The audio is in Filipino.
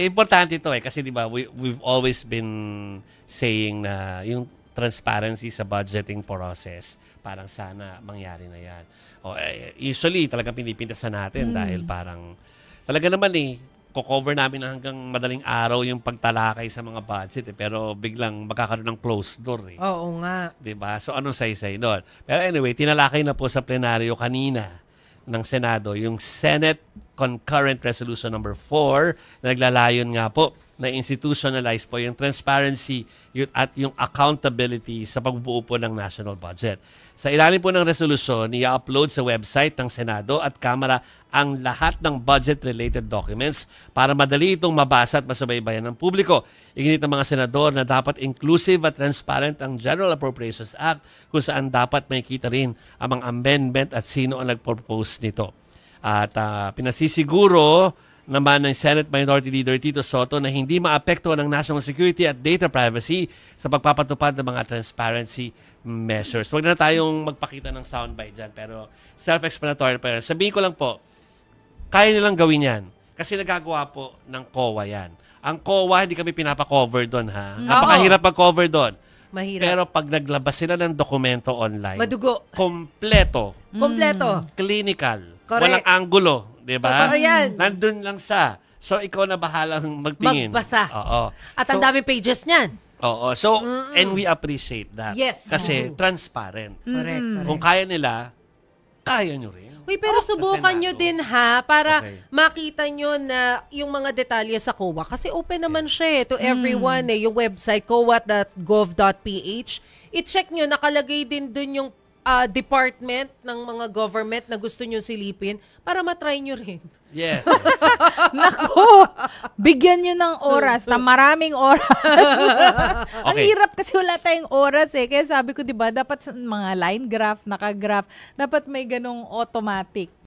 importante ito kasi di ba we've always been saying na yung transparency sa budgeting process, parang sana mangyari na yan. Usually talagang pinipintasan natin dahil parang talaga naman ko-cover namin hanggang madaling araw yung pagtalakay sa mga budget pero biglang magkakaroon ng closed door Oo nga. Diba? So anong saysay doon? Pero anyway, tinalakay na po sa plenaryo kanina ng Senado yung Senate Concurrent Resolution number 4 na naglalayon nga po na institutionalize po yung transparency at yung accountability sa pagbubuo po ng national budget. Sa ilalim po ng resolusyon, i-upload sa website ng Senado at Kamara ang lahat ng budget-related documents para madali itong mabasa at masubaybayan ng publiko. Iginit ng mga senador na dapat inclusive at transparent ang General Appropriations Act kung saan dapat makikita rin ang mga amendment at sino ang nag-propose nito. At pinasisiguro naman ng Senate Minority Leader Tito Soto na hindi maapektuhan ang national security at data privacy sa pagpapatupad ng mga transparency measures. Huwag na tayong magpakita ng soundbite dyan, pero self-explanatory pa yan. Sabihin ko lang po, kaya nilang gawin yan kasi nagagawa po ng COA yan. Ang COA, hindi kami pinapa-cover doon, ha? Napakahirap mag-cover doon. Mahirap. Pero pag naglabas sila ng dokumento online, madugo. Kompleto. Kompleto. Clinical. Correct. Walang anggulo. Diba? Totoo yan. Nandun lang sa. So, ikaw na bahalang magtingin. Magbasa. Oo. At ang daming pages niyan. Oo. So, and we appreciate that. Yes. Kasi transparent. Correct. Kung kaya nila, kaya nyo rin. Uy, pero subukan nyo din para Okay. makita nyo na yung mga detalye sa COA. Kasi open naman siya to everyone yung website coa.gov.ph. I-check nyo, nakalagay din dun yung department ng mga government na gusto nyo silipin para matry nyo rin. Yes. Naku! Bigyan nyo ng oras, na maraming oras. Ang Okay. hirap kasi wala tayong oras Kaya sabi ko, di ba, dapat mga line graph, naka-graph, dapat may ganong automatic.